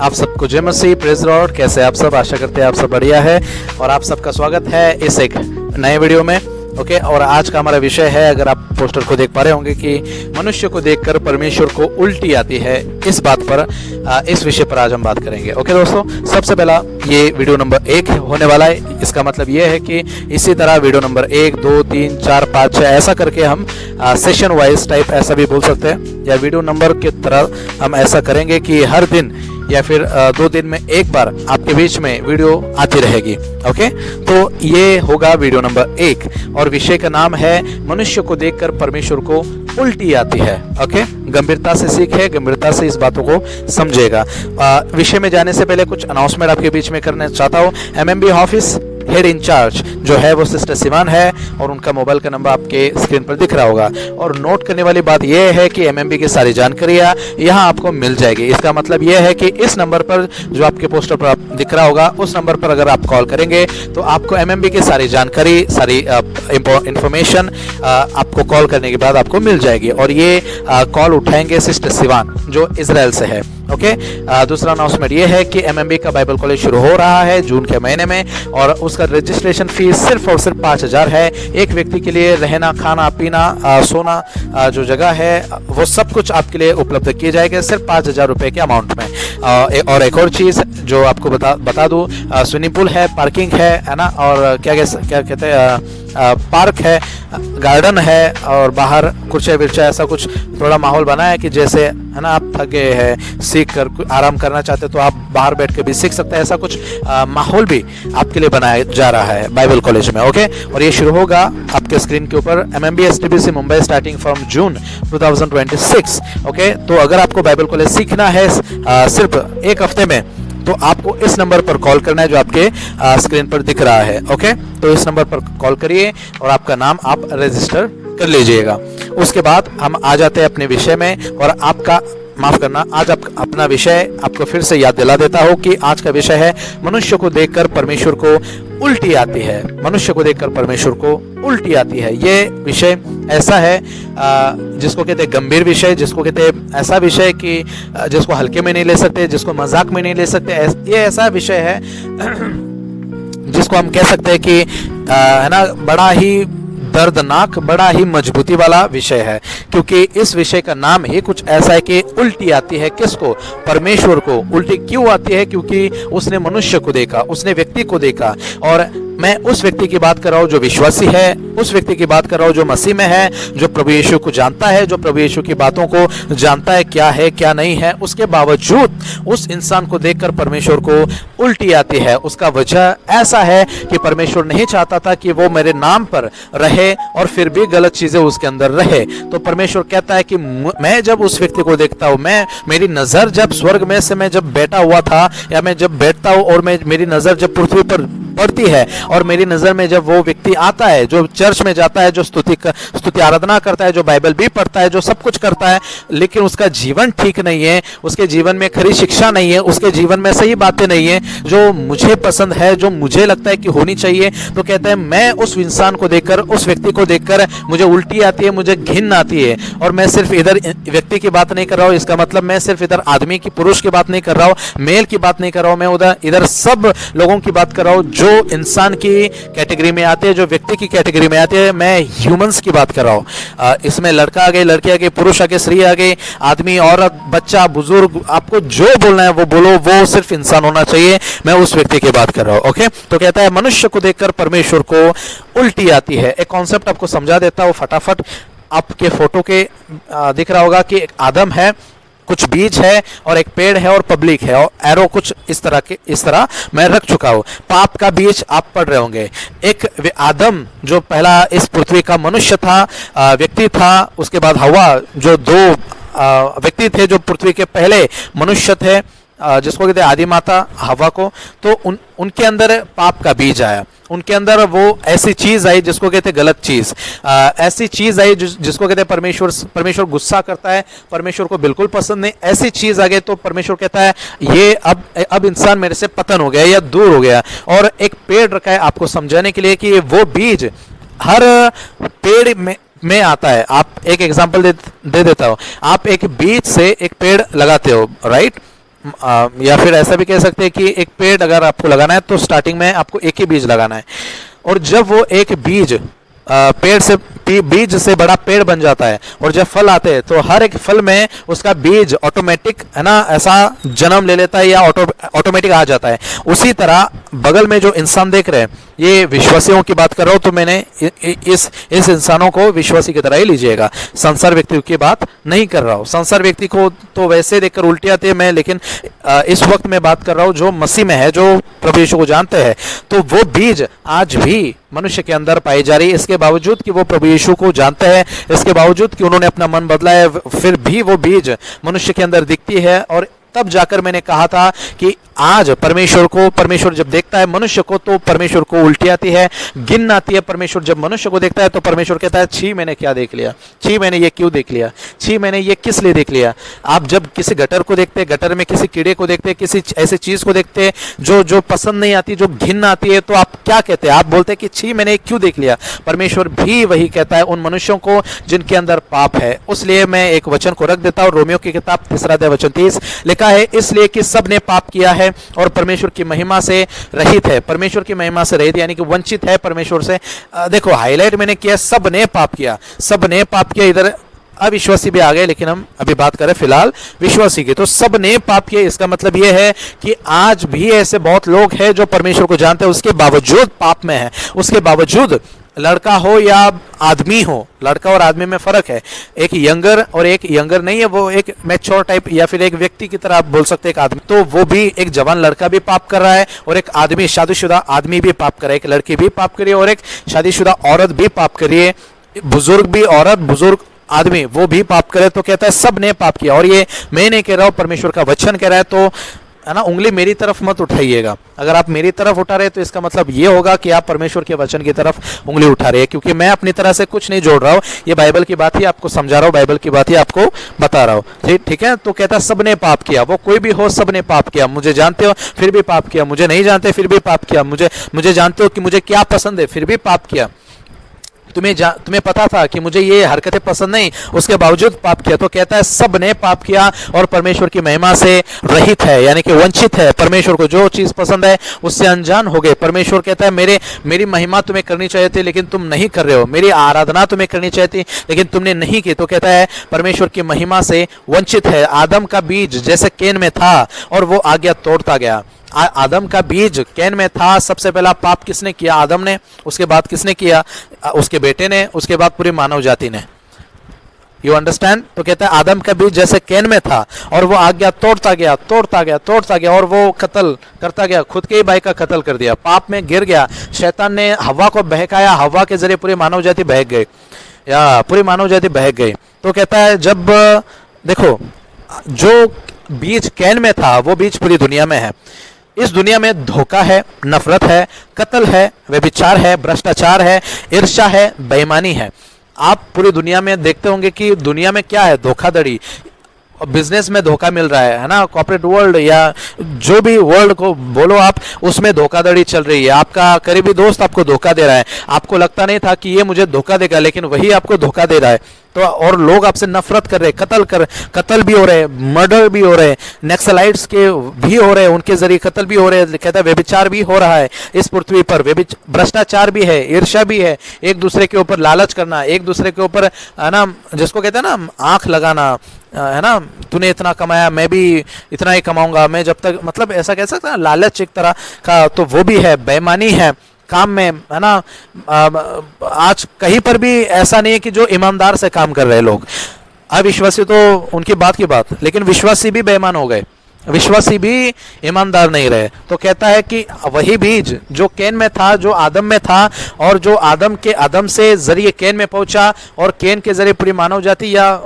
आप सबको जय मसीह, प्रेज लॉर्ड। कैसे आप सब? आशा करते हैं आप सब बढ़िया है और आप सबका स्वागत है इस एक नए वीडियो में। ओके, और आज का हमारा विषय है, अगर आप पोस्टर को देख पा रहे होंगे, कि मनुष्य को देखकर परमेश्वर को उल्टी आती है। इस बात पर इस विषय पर आज हम बात करेंगे। ओके दोस्तों, सबसे पहला ये वीडियो नंबर 1 होने वाला है। इसका मतलब ये है कि इसी तरह वीडियो नंबर 1, 2, 3, 4, 5, 6 ऐसा करके हम सेशन वाइज टाइप ऐसा भी बोल सकते हैं, या वीडियो नंबर की तरह हम ऐसा करेंगे कि हर दिन या फिर 2 दिन में एक बार आपके बीच में वीडियो आती रहेगी। ओके, तो ये होगा वीडियो नंबर 1 और विषय का नाम है मनुष्य को देखकर परमेश्वर को उल्टी आती है। ओके, गंभीरता से सीखे, गंभीरता से इस बातों को समझेगा। विषय में जाने से पहले कुछ अनाउंसमेंट आपके बीच में करना चाहता हूँ। एमएमबी ऑफिस हेड इंचार्ज जो है वो सिस्टर सिवान है और उनका मोबाइल का नंबर आपके स्क्रीन पर दिख रहा होगा। और नोट करने वाली बात यह है कि एमएमबी की सारी जानकारियां यहाँ आपको मिल जाएगी। इसका मतलब यह है कि इस नंबर पर जो आपके पोस्टर पर दिख रहा होगा, उस नंबर पर अगर आप कॉल करेंगे तो आपको एमएमबी की सारी जानकारी, सारी इंफॉर्मेशन आपको कॉल करने के बाद आपको मिल जाएगी। और ये कॉल उठाएंगे सिस्टर सिवान जो इजराइल से है। ओके, दूसरा अनाउंसमेंट ये है कि एमएमबी का बाइबल कॉलेज शुरू हो रहा है जून के महीने में, और उसका रजिस्ट्रेशन फीस सिर्फ और सिर्फ 5,000 है। एक व्यक्ति के लिए रहना, खाना, पीना, सोना, जो जगह है वो सब कुछ आपके लिए उपलब्ध किए जाएंगे सिर्फ 5,000 रुपए के अमाउंट में। और एक और चीज़ जो आपको बता दूँ, स्विमिंग पूल है, पार्किंग है ना, और क्या कहते हैं, पार्क है, गार्डन है, और बाहर कुर्सियाँ विर्चा ऐसा कुछ थोड़ा माहौल बना है कि जैसे है ना, आप थक गए हैं, सीख कर आराम करना चाहते तो आप बाहर बैठ के भी सीख सकते हैं। ऐसा कुछ माहौल भी आपके लिए बनाया जा रहा है बाइबल कॉलेज में। ओके, और ये शुरू होगा आपके स्क्रीन के ऊपर, MMB STBC Mumbai, starting from June 2026। Okay, तो अगर आपको बाइबल कॉलेज सीखना है सिर्फ एक हफ्ते में, तो आपको इस नंबर पर कॉल करना है जो आपके स्क्रीन पर दिख रहा है। ओके, तो इस नंबर पर कॉल करिए और आपका नाम आप रजिस्टर कर लीजिएगा। उसके बाद हम आ जाते हैं अपने विषय में, और आपका माफ करना, आज अपना विषय आपको फिर से याद दिला देता हूँ कि आज का विषय है मनुष्य को देखकर परमेश्वर को उल्टी आती है। मनुष्य को देखकर परमेश्वर को उल्टी आती है। ये विषय ऐसा है जिसको कहते हैं गंभीर विषय, जिसको कहते हैं ऐसा विषय कि जिसको हल्के में नहीं ले सकते, जिसको मजाक में नहीं ले सकते। ये ऐसा विषय है जिसको हम कह सकते हैं कि है ना, बड़ा ही दर्दनाक, बड़ा ही मजबूती वाला विषय है, क्योंकि इस विषय का नाम ही कुछ ऐसा है कि उल्टी आती है। किसको? परमेश्वर को। उल्टी क्यों आती है? क्योंकि उसने मनुष्य को देखा, उसने व्यक्ति को देखा। और मैं उस व्यक्ति की बात कर रहा हूँ जो विश्वासी है, उस व्यक्ति की बात कर रहा हूँ जो मसीह में है, जो प्रभु यीशु को जानता है, जो प्रभु यीशु की बातों को जानता है, क्या है क्या नहीं है। उसके बावजूद उस इंसान को देखकर परमेश्वर को उल्टी आती है। उसका वजह ऐसा है कि परमेश्वर नहीं चाहता था कि वो मेरे नाम पर रहे और फिर भी गलत चीजें उसके अंदर रहे। तो परमेश्वर कहता है कि मैं जब उस व्यक्ति को देखता हूँ, मेरी नजर जब स्वर्ग में से मैं जब बैठा हुआ था, या मैं जब बैठता हूँ और मेरी नजर जब पृथ्वी पर पड़ती है, और मेरी नजर में जब वो व्यक्ति आता है जो चर्च में जाता है, जो स्तुति आराधना करता है, जो बाइबल भी पढ़ता है, जो सब कुछ करता है, लेकिन उसका जीवन ठीक नहीं है, उसके जीवन में खरी शिक्षा नहीं है, उसके जीवन में सही बातें नहीं है जो मुझे पसंद है, जो मुझे लगता है कि होनी चाहिए, तो कहता है मैं उस इंसान को देखकर, उस व्यक्ति को देखकर मुझे उल्टी आती है, मुझे घिन आती है। और मैं सिर्फ इधर व्यक्ति की बात नहीं कर रहा हूँ, इसका मतलब मैं सिर्फ इधर आदमी की, पुरुष की बात नहीं कर रहा हूँ, मेल की बात नहीं कर रहा हूँ, मैं इधर सब लोगों की बात कर रहा हूँ जो इंसान की कैटेगरी में आते हैं, जो व्यक्ति की कैटेगरी में आते हैं। मैं ह्यूमंस की बात कर रहा हूँ। इसमें लड़का आ गए, लड़की आ गई, पुरुष आ गए, स्त्री आ गई, आदमी, औरत, बच्चा, बुजुर्ग, आपको जो बोलना है वो बोलो, वो सिर्फ इंसान होना चाहिए। मैं उस व्यक्ति की बात कर रहा हूँ। ओके, तो कहता है मनुष्य को देखकर परमेश्वर को उल्टी आती है। एक कॉन्सेप्ट आपको समझा देता हूँ फटाफट। आपके फोटो के दिख रहा होगा कि एक आदम है, कुछ बीज है, और एक पेड़ है, और पब्लिक है, और एरो कुछ इस तरह मैं रख चुका हूं। पाप का बीज आप पढ़ रहे होंगे। एक आदम जो पहला इस पृथ्वी का मनुष्य था, व्यक्ति था, उसके बाद हवा जो 2 व्यक्ति थे जो पृथ्वी के पहले मनुष्य थे, जिसको कहते हैं आदि माता हवा को। तो उनके अंदर पाप का बीज आया, उनके अंदर वो ऐसी चीज आई जिसको कहते हैं गलत चीज, ऐसी चीज आई जिसको कहते हैं परमेश्वर गुस्सा करता है, परमेश्वर को बिल्कुल पसंद नहीं। ऐसी चीज आ गई तो परमेश्वर कहता है ये अब इंसान मेरे से पतन हो गया या दूर हो गया। और एक पेड़ रखा है आपको समझाने के लिए कि वो बीज हर पेड़ में आता है। आप एक एग्जांपल दे देता हूं। आप एक बीज से एक पेड़ लगाते हो, राइट? या फिर ऐसा भी कह सकते हैं कि एक पेड़ अगर आपको लगाना है तो स्टार्टिंग में आपको एक ही बीज लगाना है, और जब वो एक बीज पेड़ से बीज से बड़ा पेड़ बन जाता है और जब फल आते हैं तो हर एक फल में उसका बीज ऑटोमेटिक है ना ऐसा जन्म ले लेता है या ऑटोमेटिक आ जाता है। उसी तरह बगल में जो इंसान देख रहे हैं, ये विश्वासियों की बात कर रहा हूं, तो मैंने इस इंसानों को विश्वासी की तरह ही लीजिएगा, संसार व्यक्ति की बात नहीं कर रहा हूं। संसार व्यक्ति को तो वैसे देखकर उल्टी आती है मैं, लेकिन इस वक्त मैं बात कर रहा हूं जो मसीह में है, जो प्रभु यीशु को जानते हैं। तो वो बीज आज भी मनुष्य के अंदर पाई जा रही है, इसके बावजूद कि वो प्रभु यीशु को जानते हैं, इसके बावजूद कि उन्होंने अपना मन बदला है, फिर भी वो बीज मनुष्य के अंदर दिखती है। और तब जाकर मैंने कहा था कि आज परमेश्वर जब देखता है मनुष्य को तो परमेश्वर को उल्टी आती है, गिन आती है। परमेश्वर जब मनुष्य को देखता है तो परमेश्वर कहता है छी मैंने क्या देख लिया, छी मैंने ये क्यों देख लिया, छी मैंने ये किस लिए देख लिया। आप जब किसी गटर को देखते हैं, गटर में किसी कीड़े को देखते हैं, किसी ऐसी चीज को देखते हैं जो पसंद नहीं आती, जो घिन आती है, तो आप क्या कहते हैं? आप बोलते हैं कि छी मैंने क्यों देख लिया। परमेश्वर भी वही कहता है उन मनुष्यों को जिनके अंदर पाप है। इसलिए मैं एक वचन को रख देता हूँ, रोमियो की किताब 3 अध्याय वचन 30 लिखा है, इसलिए कि सब ने पाप किया है और परमेश्वर की महिमा से रहित है। परमेश्वर की महिमा से रहित यानी कि वंचित है परमेश्वर से। देखो हाईलाइट मैंने किया, सब ने पाप किया, सब ने पाप किया। इधर अविश्वासी भी आ गए, लेकिन हम अभी बात करें फिलहाल विश्वासी की। तो सब ने पाप किया, इसका मतलब यह है कि आज भी ऐसे बहुत लोग हैं जो परमेश्वर को जानते हैं, उसके बावजूद पाप में है। उसके बावजूद लड़का हो या आदमी हो, लड़का और आदमी में फर्क है। एक यंगर और एक यंगर नहीं है, वो एक मैच्योर टाइप या फिर एक व्यक्ति की तरह आप बोल सकते हैं। एक आदमी तो वो भी, एक जवान लड़का भी पाप कर रहा है और एक आदमी शादीशुदा आदमी भी पाप कर रहा है, एक लड़की भी पाप करी है और एक शादीशुदा औरत भी पाप करी है, बुजुर्ग भी औरत, बुजुर्ग आदमी वो भी पाप करे। तो कहता है सब ने पाप किया। और ये मैं नहीं कह रहा हूं, परमेश्वर का वचन कह रहा है। तो है ना, उंगली मेरी तरफ मत उठाइएगा। अगर आप मेरी तरफ उठा रहे तो इसका मतलब ये होगा कि आप परमेश्वर के वचन की तरफ उंगली उठा रहे हैं, क्योंकि मैं अपनी तरह से कुछ नहीं जोड़ रहा हूँ। ये बाइबल की बात ही आपको समझा रहा हूँ, बाइबल की बात ही आपको बता रहा हूँ। ठीक है। तो कहता सब ने पाप किया, वो कोई भी हो, सब ने पाप किया। मुझे जानते हो फिर भी पाप किया, मुझे नहीं जानते फिर भी पाप किया, मुझे जानते हो कि मुझे क्या पसंद है फिर भी पाप किया, तुम्हें पता था कि मुझे ये हरकतें पसंद नहीं, उसके बावजूद पाप किया। तो कहता है सब ने पाप किया और परमेश्वर की महिमा से रहित है, यानी कि वंचित है। परमेश्वर को जो चीज पसंद है उससे अनजान हो गए। परमेश्वर कहता है मेरी महिमा तुम्हें करनी चाहिए थी लेकिन तुम नहीं कर रहे हो, मेरी आराधना तुम्हें करनी चाहिए थी लेकिन तुमने नहीं की। तो कहता है परमेश्वर की महिमा से वंचित है। आदम का बीज जैसे कैन में था और वो आज्ञा तोड़ता गया। आदम का बीज कैन में था। सबसे पहला पाप किसने किया? आदम ने। उसके बाद किसने किया? उसके बेटे ने। उसके बाद पूरी मानव जाति ने। You understand? तो कहता है आदम का बीज जैसे कैन में था और वो आज्ञा तोड़ता गया और वो कत्ल करता गया, खुद के ही भाई का कत्ल कर दिया, पाप में गिर गया। शैतान ने हवा को बहकाया, हवा के जरिए पूरी मानव जाति बहक गई, या पूरी मानव जाति बहक गई। तो कहता है जब देखो जो बीज कैन में था वो बीज पूरी दुनिया में है। इस दुनिया में धोखा है, नफरत है, कत्ल है, व्यभिचार है, भ्रष्टाचार है, ईर्ष्या है, बेईमानी है। आप पूरी दुनिया में देखते होंगे कि दुनिया में क्या है? धोखाधड़ी। बिजनेस में धोखा मिल रहा है ना, कॉर्पोरेट वर्ल्ड या जो भी वर्ल्ड को बोलो आप, उसमें धोखाधड़ी चल रही है। आपका करीबी दोस्त आपको धोखा दे रहा है, आपको लगता नहीं था कि ये मुझे धोखा देगा, लेकिन वही आपको धोखा दे रहा है। तो और लोग आपसे नफरत कर रहे, कत्ल भी हो रहे, मर्डर भी हो रहे, नक्सलाइट्स के भी हो रहे, उनके जरिए कत्ल भी हो रहे। कहता है व्यभिचार भी हो रहा है इस पृथ्वी पर, भ्रष्टाचार भी है, ईर्ष्या भी है, एक दूसरे के ऊपर लालच करना, एक दूसरे के ऊपर है ना, जिसको कहते हैं ना आंख लगाना, है ना, तूने इतना कमाया मैं भी इतना ही कमाऊंगा, मैं जब तक, मतलब ऐसा कह सकता है लालच एक तरह का। तो वो भी है, बेईमानी है काम में, है ना। आज कहीं पर भी ऐसा नहीं है कि जो ईमानदार से काम कर रहे लोग। अविश्वासी तो उनकी बात की बात, लेकिन विश्वासी भी बेईमान हो गए, विश्वासी भी ईमानदार नहीं रहे। तो कहता है कि वही बीज जो कैन में था, जो आदम में था, और जो आदम से जरिए कैन में पहुंचा और कैन के जरिए पूरी मानव जाति या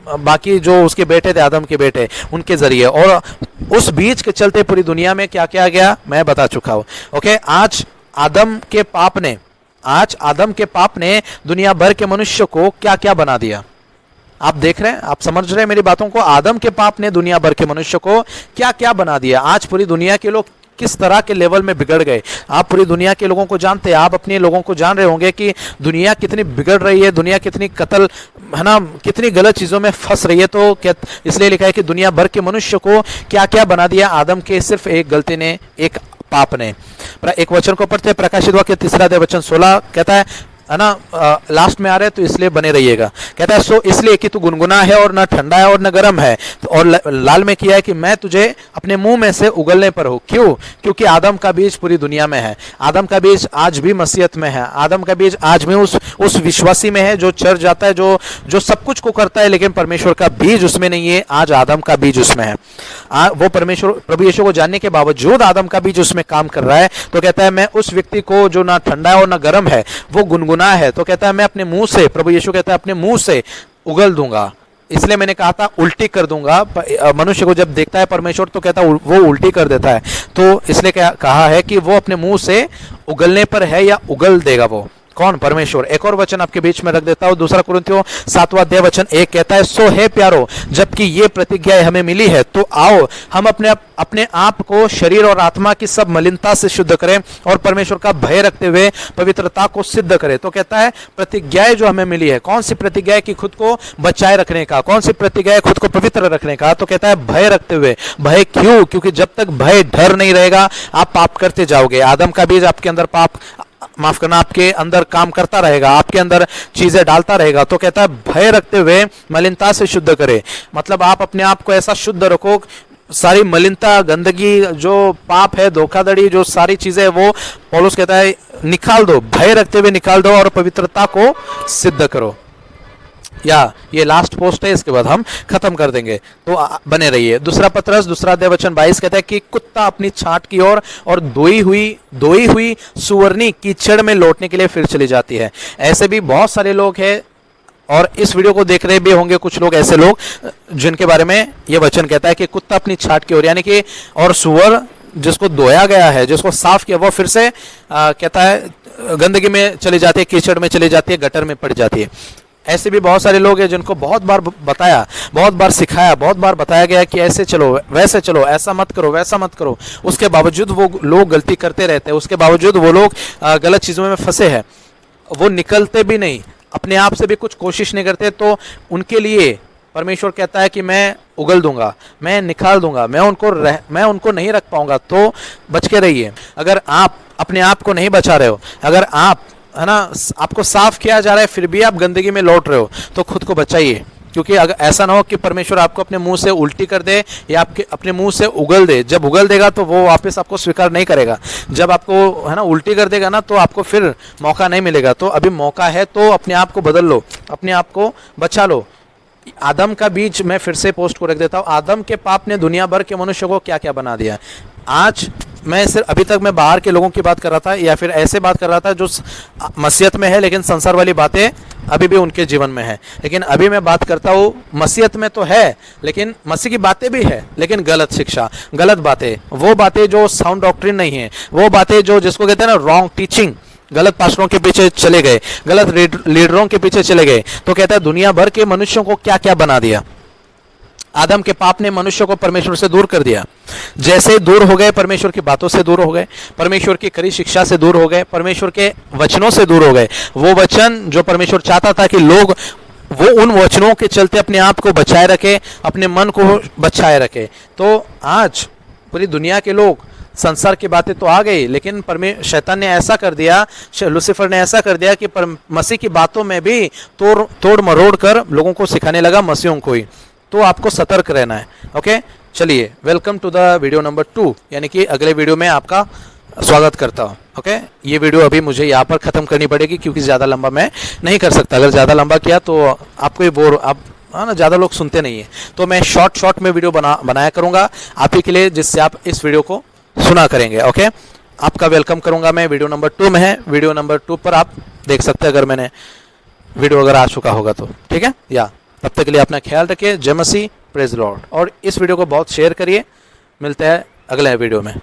बाकी जो उसके बेटे थे आदम के बेटे, उनके जरिए, और उस बीज के चलते पूरी दुनिया में क्या क्या गया मैं बता चुका हूं। ओके, आज आदम के पाप ने दुनिया भर के मनुष्य को क्या क्या बना दिया। आप देख रहे हैं, आप समझ रहे हैं मेरी बातों को? आदम के पाप ने दुनिया भर के मनुष्य को क्या क्या बना दिया। आज पूरी दुनिया के लोग किस तरह के लेवल में बिगड़ गए। आप पूरी दुनिया के लोगों को जानते हैं, आप अपने लोगों को जान रहे होंगे कि दुनिया कितनी बिगड़ रही है, दुनिया कितनी कत्ल है ना कितनी गलत चीज़ों में फंस रही है। तो क्या इसलिए लिखा है कि दुनिया भर के मनुष्य को क्या क्या बना दिया आदम के सिर्फ एक गलती ने, एक पाप ने। एक वचन को पढ़ते, प्रकाशित वाक्य 3 अध्याय वचन 16 कहता है ना, लास्ट में आ रहे हैं तो इसलिए बने रहिएगा। कहता है सो इसलिए कि तू गुनगुना है और न ठंडा है और न गर्म है, तो और लाल में किया है कि मैं तुझे अपने मुंह में से उगलने पर हूँ। क्यों? क्योंकि आदम का बीज पूरी दुनिया में है, आदम का बीज आज भी मसीहत में है, आदम का बीज आज भी उस विश्वासी में है जो चर्च जाता है, जो सब कुछ को करता है, लेकिन परमेश्वर का बीज उसमें नहीं है। आज आदम का बीज उसमें है। वो परमेश्वर प्रभु यीशु को जानने के बावजूद आदम का बीज उसमें काम कर रहा है। तो कहता है मैं उस व्यक्ति को जो ना ठंडा है और ना गर्म है, वो गुनगुना है, तो कहता है मैं अपने मुंह से, प्रभु यीशु कहता है अपने मुंह से उगल दूंगा। इसलिए मैंने कहा था उल्टी कर दूंगा। मनुष्य को जब देखता है परमेश्वर तो कहता है वो उल्टी कर देता है, तो इसलिए कहा है कि वो अपने मुंह से उगलने पर है या उगल देगा। वो कौन? परमेश्वर। एक और वचन आपके बीच में रख देता हूं, 2 कुरिन्थियों 7वां अध्याय वचन 1 कहता है सो है प्यारो, जबकि ये प्रतिज्ञा हमें मिली है, तो आओ हम अपने आप को शरीर और आत्मा की सब मलिनता से शुद्ध करें और परमेश्वर का भय रखते हुए पवित्रता को सिद्ध करें। तो कहता है प्रतिज्ञाएं जो हमें मिली है, कौन सी प्रतिज्ञा है? कि खुद को बचाए रखने का। कौन सी प्रतिज्ञा है? खुद को पवित्र रखने का। तो कहता है भय रखते हुए। भय क्यों? क्योंकि जब तक भय, डर नहीं रहेगा आप पाप करते जाओगे। आदम का बीज आपके अंदर माफ करना, आपके अंदर काम करता रहेगा, आपके अंदर चीजें डालता रहेगा। तो कहता है भय रखते हुए मलिनता से शुद्ध करे, मतलब आप अपने आप को ऐसा शुद्ध रखो, सारी मलिनता, गंदगी, जो पाप है, धोखाधड़ी, जो सारी चीजें, वो पौलुस कहता है निकाल दो, भय रखते हुए निकाल दो और पवित्रता को सिद्ध करो। या ये लास्ट पोस्ट है, इसके बाद हम खत्म कर देंगे, तो बने रहिए। 2 पतरस 2 अध्याय वचन 22 कहता है कि कुत्ता अपनी छांट की ओर और धोई हुई सुवर्णी कीचड़ में लौटने के लिए फिर चली जाती है। ऐसे भी बहुत सारे लोग हैं, और इस वीडियो को देख रहे भी होंगे कुछ लोग ऐसे लोग जिनके बारे में ये वचन कहता है कि कुत्ता अपनी छांट की ओर, यानी कि और सुअर जिसको धोया गया है, जिसको साफ किया, वो फिर से कहता है गंदगी में चली जाती है, कीचड़ में चली जाती है, गटर में पड़ जाती है। ऐसे भी बहुत सारे लोग हैं जिनको बहुत बार बताया, बहुत बार सिखाया, बहुत बार बताया गया कि ऐसे चलो, वैसे चलो, ऐसा मत करो, वैसा मत करो, उसके बावजूद वो लोग गलती करते रहते हैं, उसके बावजूद वो लोग गलत चीज़ों में फंसे हैं, वो निकलते भी नहीं, अपने आप से भी कुछ कोशिश नहीं करते। तो उनके लिए परमेश्वर कहता है कि मैं उगल दूंगा, मैं निकाल दूंगा, मैं उनको नहीं रख पाऊंगा। तो बच के रहिए। अगर आप अपने आप को नहीं बचा रहे हो, अगर आप, है ना, आपको साफ किया जा रहा है फिर भी आप गंदगी में लौट रहे हो, तो खुद को बचाइए। क्योंकि अगर ऐसा ना हो कि परमेश्वर आपको अपने मुंह से उल्टी कर दे या आपके अपने मुंह से उगल दे। जब उगल देगा तो वो वापस आपको स्वीकार नहीं करेगा। जब आपको, है ना, उल्टी कर देगा ना, तो आपको फिर मौका नहीं मिलेगा। तो अभी मौका है, तो अपने आप को बदल लो, अपने आप को बचा लो। आदम का बीज, मैं फिर से पोस्ट को रख देता हूँ, आदम के पाप ने दुनिया भर के मनुष्य को क्या क्या बना दिया। आज मैं सिर्फ, अभी तक मैं बाहर के लोगों की बात कर रहा था, या फिर ऐसे बात कर रहा था जो मसीहत में है, लेकिन संसार वाली बातें अभी भी उनके जीवन में है। लेकिन अभी मैं बात करता हूँ, मसीहत में तो है, लेकिन मसीह की बातें भी है, लेकिन गलत शिक्षा, गलत बातें, वो बातें जो साउंड डॉक्ट्रिन नहीं है, वो बातें जो जिसको कहते हैं ना रॉन्ग टीचिंग, गलत पास्टरों के पीछे चले गए, गलत लीडरों के पीछे चले गए। तो कहता है दुनिया भर के मनुष्यों को क्या क्या बना दिया। आदम के पाप ने मनुष्य को परमेश्वर से दूर कर दिया। जैसे दूर हो गए, परमेश्वर की बातों से दूर हो गए, परमेश्वर की कड़ी शिक्षा से दूर हो गए, परमेश्वर के वचनों से दूर हो गए। वो वचन जो परमेश्वर चाहता था कि लोग वो उन वचनों के चलते अपने आप को बचाए रखे, अपने मन को बचाए रखे। तो आज पूरी दुनिया के लोग, संसार की बातें तो आ गई, लेकिन शैतान ने ऐसा कर दिया, लूसीफर ने ऐसा कर दिया कि मसीह की बातों में भी तोड़ मरोड़ कर लोगों को सिखाने लगा, मसीहों को ही। तो आपको सतर्क रहना है। ओके, चलिए, welcome to the video number 2, यानी कि अगले वीडियो में आपका स्वागत करता हूँ। ओके, ये वीडियो अभी मुझे यहाँ पर ख़त्म करनी पड़ेगी क्योंकि ज़्यादा लंबा मैं नहीं कर सकता। अगर ज़्यादा लंबा किया तो आपको ये बोर, आप, हाँ ना, ज़्यादा लोग सुनते नहीं है। तो मैं शॉर्ट में वीडियो बनाया करूँगा आप ही के लिए, जिससे आप इस वीडियो को सुना करेंगे। ओके, आपका वेलकम करूँगा मैं। वीडियो नंबर 2 में है, वीडियो नंबर 2 पर आप देख सकते हैं, अगर मैंने वीडियो अगर आ चुका होगा तो। ठीक है, या तब तक के लिए अपना ख्याल रखिए। जय मसीह, प्रेज लॉर्ड। और इस वीडियो को बहुत शेयर करिए। मिलते हैं अगले वीडियो में।